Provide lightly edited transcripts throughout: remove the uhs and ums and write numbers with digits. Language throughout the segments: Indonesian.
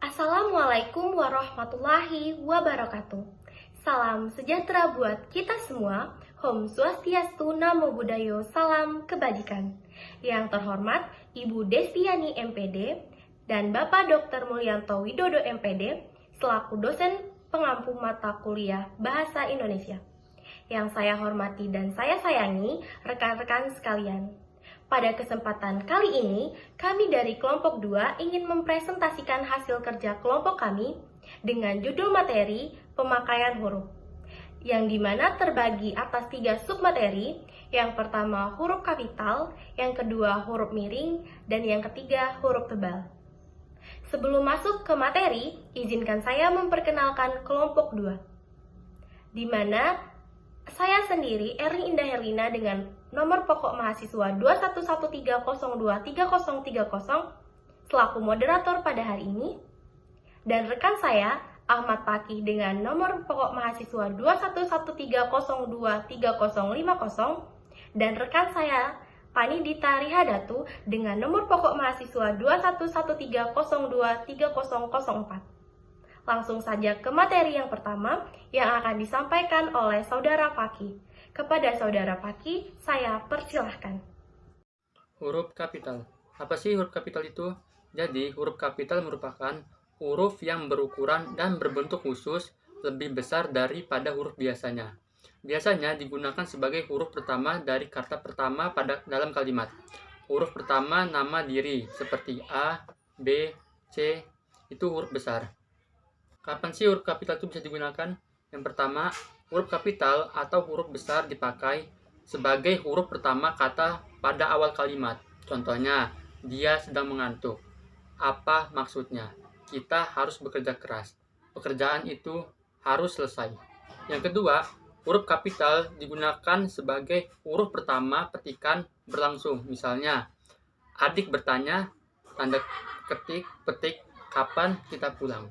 Assalamualaikum warahmatullahi wabarakatuh. Salam sejahtera buat kita semua. Om Swastiastu, Namo Buddhaya, salam kebajikan. Yang terhormat Ibu Destiani MPD dan Bapak Dr. Mulyanto Widodo MPD selaku dosen pengampu mata kuliah Bahasa Indonesia. Yang saya hormati dan saya sayangi rekan-rekan sekalian. Pada kesempatan kali ini, kami dari kelompok 2 ingin mempresentasikan hasil kerja kelompok kami dengan judul materi pemakaian huruf, yang dimana terbagi atas 3 submateri, yang pertama huruf kapital, yang kedua huruf miring, dan yang ketiga huruf tebal. Sebelum masuk ke materi, izinkan saya memperkenalkan kelompok 2, di mana saya sendiri, Erling Indah Herlina, dengan nomor pokok mahasiswa 21130233030 selaku moderator pada hari ini, dan rekan saya Ahmad Fakih dengan nomor pokok mahasiswa 21130233050, dan rekan saya Pani Dita Rihadatu dengan nomor pokok mahasiswa 21130233004. Langsung saja ke materi yang pertama yang akan disampaikan oleh Saudara Fakih. Kepada Saudara Fakih, saya persilahkan. Huruf kapital. Apa sih huruf kapital itu? Jadi, huruf kapital merupakan huruf yang berukuran dan berbentuk khusus lebih besar daripada huruf biasanya. Biasanya digunakan sebagai huruf pertama dari kata pertama dalam kalimat. Huruf pertama nama diri, seperti A, B, C, itu huruf besar. Kapan sih huruf kapital itu bisa digunakan? Yang pertama, huruf kapital atau huruf besar dipakai sebagai huruf pertama kata pada awal kalimat. Contohnya, dia sedang mengantuk. Apa maksudnya? Kita harus bekerja keras. Pekerjaan itu harus selesai. Yang kedua, huruf kapital digunakan sebagai huruf pertama petikan berlangsung. Misalnya, adik bertanya, tanda petik, kapan kita pulang?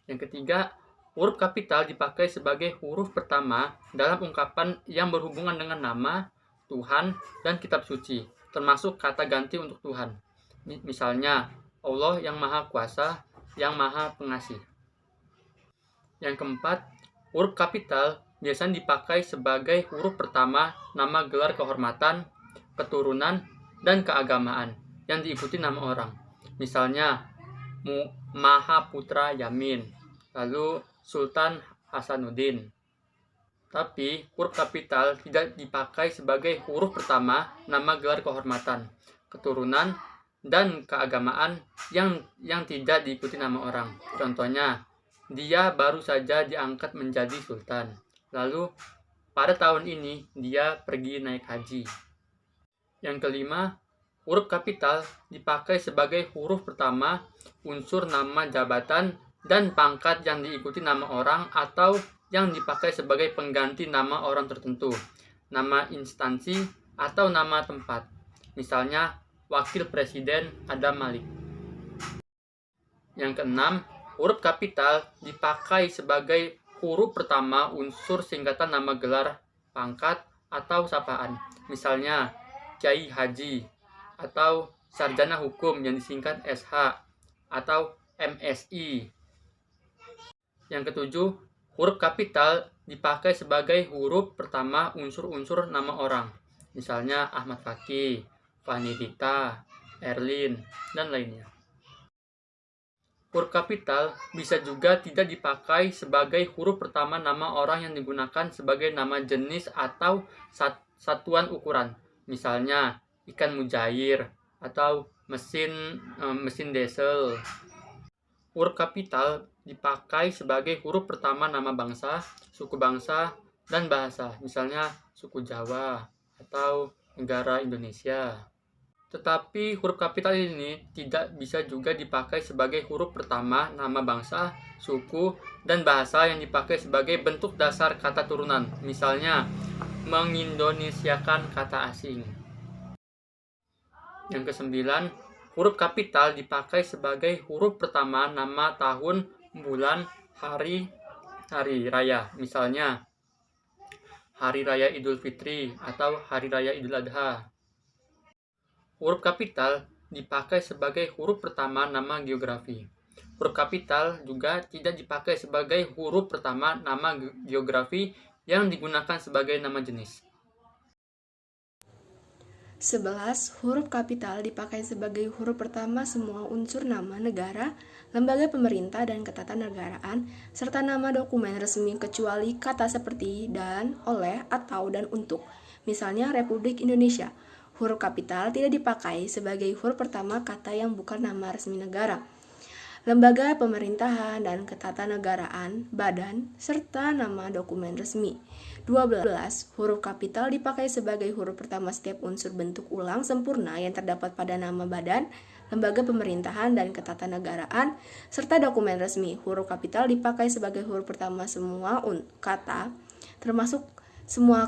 Yang ketiga, huruf kapital dipakai sebagai huruf pertama dalam ungkapan yang berhubungan dengan nama, Tuhan, dan kitab suci, termasuk kata ganti untuk Tuhan. Misalnya, Allah yang Maha Kuasa, yang Maha Pengasih. Yang keempat, huruf kapital biasanya dipakai sebagai huruf pertama nama gelar kehormatan, keturunan, dan keagamaan yang diikuti nama orang. Misalnya, Maha Putra Yamin, lalu Sultan Hasanuddin. Tapi huruf kapital tidak dipakai sebagai huruf pertama nama gelar kehormatan, keturunan, dan keagamaan yang tidak diikuti nama orang. Contohnya, dia baru saja diangkat menjadi sultan. Lalu pada tahun ini dia pergi naik haji. Yang kelima, huruf kapital dipakai sebagai huruf pertama unsur nama jabatan dan pangkat yang diikuti nama orang atau yang dipakai sebagai pengganti nama orang tertentu, nama instansi, atau nama tempat. Misalnya, Wakil Presiden Adam Malik. Yang keenam, huruf kapital dipakai sebagai huruf pertama unsur singkatan nama gelar, pangkat, atau sapaan. Misalnya, Kiai Haji, atau Sarjana Hukum yang disingkat SH, atau MSI. Yang ketujuh, huruf kapital dipakai sebagai huruf pertama unsur-unsur nama orang. Misalnya Ahmad Fakih, Fani Dita, Erlin, dan lainnya. Huruf kapital bisa juga tidak dipakai sebagai huruf pertama nama orang yang digunakan sebagai nama jenis atau satuan ukuran. Misalnya ikan mujair atau mesin diesel. Huruf kapital dipakai sebagai huruf pertama nama bangsa, suku bangsa, dan bahasa. Misalnya suku Jawa atau negara Indonesia. Tetapi huruf kapital ini tidak bisa juga dipakai sebagai huruf pertama nama bangsa, suku, dan bahasa yang dipakai sebagai bentuk dasar kata turunan. Misalnya mengindonesiakan kata asing. Yang kesembilan, huruf kapital dipakai sebagai huruf pertama nama tahun, bulan, hari raya. Misalnya, Hari Raya Idul Fitri atau Hari Raya Idul Adha. Huruf kapital dipakai sebagai huruf pertama nama geografi. Huruf kapital juga tidak dipakai sebagai huruf pertama nama geografi yang digunakan sebagai nama jenis. 11. Huruf kapital dipakai sebagai huruf pertama semua unsur nama negara, lembaga pemerintah dan ketatanegaraan, serta nama dokumen resmi kecuali kata seperti dan, oleh, atau, dan untuk. Misalnya Republik Indonesia. Huruf kapital tidak dipakai sebagai huruf pertama kata yang bukan nama resmi negara, lembaga pemerintahan dan ketatanegaraan, badan, serta nama dokumen resmi. 12. Huruf kapital dipakai sebagai huruf pertama setiap unsur bentuk ulang sempurna yang terdapat pada nama badan, lembaga pemerintahan dan ketatanegaraan, serta dokumen resmi. Huruf kapital dipakai sebagai huruf pertama semua kata, termasuk semua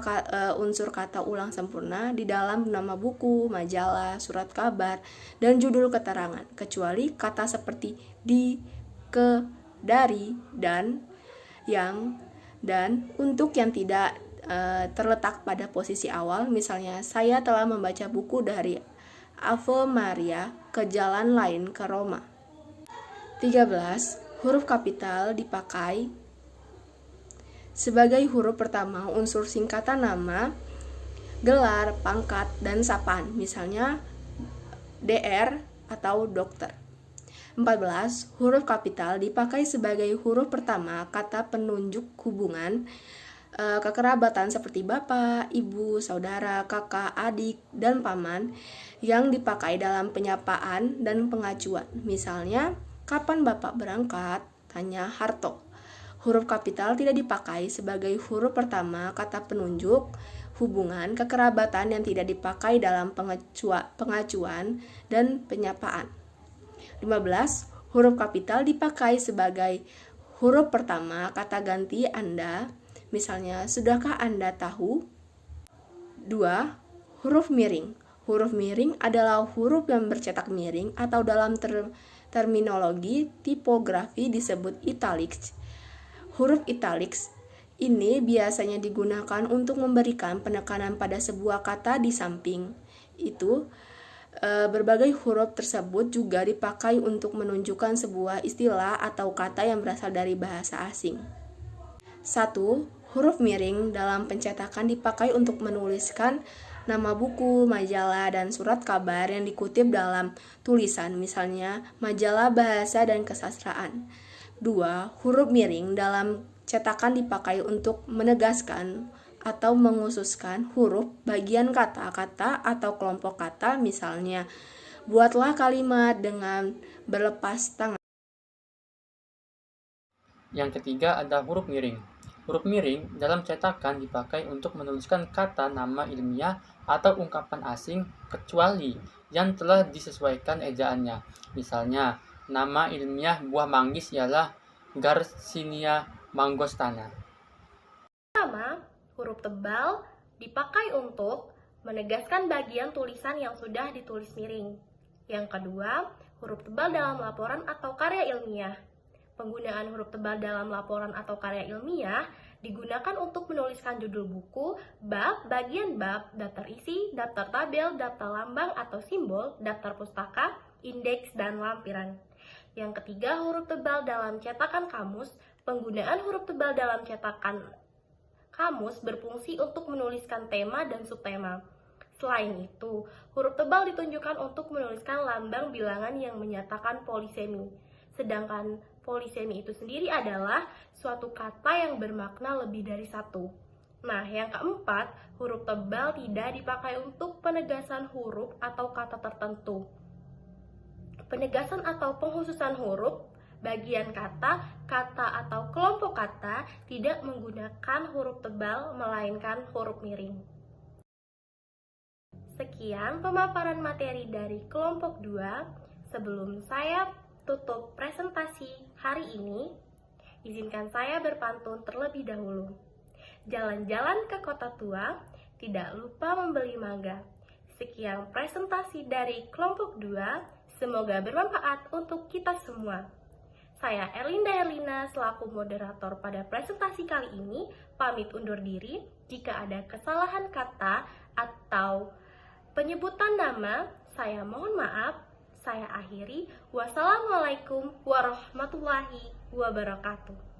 unsur kata ulang sempurna di dalam nama buku, majalah, surat kabar, dan judul keterangan, kecuali kata seperti di, ke, dari, dan, yang, dan, untuk yang tidak terletak pada posisi awal. Misalnya, saya telah membaca buku dari Ave Maria ke jalan lain ke Roma. 13. Huruf kapital dipakai sebagai huruf pertama unsur singkatan nama, gelar, pangkat, dan sapaan, misalnya DR atau dokter. 14. Huruf kapital dipakai sebagai huruf pertama kata penunjuk hubungan kekerabatan seperti bapak, ibu, saudara, kakak, adik, dan paman yang dipakai dalam penyapaan dan pengacuan. Misalnya, kapan bapak berangkat? Tanya Harto. Huruf kapital tidak dipakai sebagai huruf pertama kata penunjuk hubungan kekerabatan yang tidak dipakai dalam pengacuan dan penyapaan. 15. Huruf kapital dipakai sebagai huruf pertama kata ganti Anda, misalnya sudahkah Anda tahu? 2. Huruf miring. Huruf miring adalah huruf yang bercetak miring atau dalam terminologi tipografi disebut italics. Huruf italics ini biasanya digunakan untuk memberikan penekanan pada sebuah kata di samping. Berbagai huruf tersebut juga dipakai untuk menunjukkan sebuah istilah atau kata yang berasal dari bahasa asing. 1. Huruf miring dalam pencetakan dipakai untuk menuliskan nama buku, majalah, dan surat kabar yang dikutip dalam tulisan, misalnya majalah bahasa dan kesastraan. 2. Huruf miring dalam cetakan dipakai untuk menegaskan atau mengususkan huruf, bagian kata-kata atau kelompok kata, misalnya buatlah kalimat dengan berlepas tangan. Yang ketiga ada huruf miring. Huruf miring dalam cetakan dipakai untuk menuliskan kata nama ilmiah atau ungkapan asing kecuali yang telah disesuaikan ejaannya. Misalnya, nama ilmiah buah manggis ialah Garcinia mangostana. Pertama, huruf tebal dipakai untuk menegaskan bagian tulisan yang sudah ditulis miring. Yang kedua, huruf tebal dalam laporan atau karya ilmiah. Penggunaan huruf tebal dalam laporan atau karya ilmiah digunakan untuk menuliskan judul buku, bab, bagian bab, daftar isi, daftar tabel, daftar lambang atau simbol, daftar pustaka, indeks, dan lampiran. Yang ketiga, huruf tebal dalam cetakan kamus. Penggunaan huruf tebal dalam cetakan kamus berfungsi untuk menuliskan tema dan subtema. Selain itu, huruf tebal ditunjukkan untuk menuliskan lambang bilangan yang menyatakan polisemi. Sedangkan polisemi itu sendiri adalah suatu kata yang bermakna lebih dari satu. Nah, yang keempat, huruf tebal tidak dipakai untuk penegasan huruf atau kata tertentu. Penegasan atau pengkhususan huruf, bagian kata, kata atau kelompok kata tidak menggunakan huruf tebal melainkan huruf miring. Sekian pemaparan materi dari kelompok 2. Sebelum saya tutup presentasi hari ini, izinkan saya berpantun terlebih dahulu. Jalan-jalan ke kota tua, tidak lupa membeli mangga. Sekian presentasi dari kelompok 2. Semoga bermanfaat untuk kita semua. Saya Erlinda Herlina selaku moderator pada presentasi kali ini pamit undur diri. Jika ada kesalahan kata atau penyebutan nama, saya mohon maaf. Saya akhiri. Wassalamualaikum warahmatullahi wabarakatuh.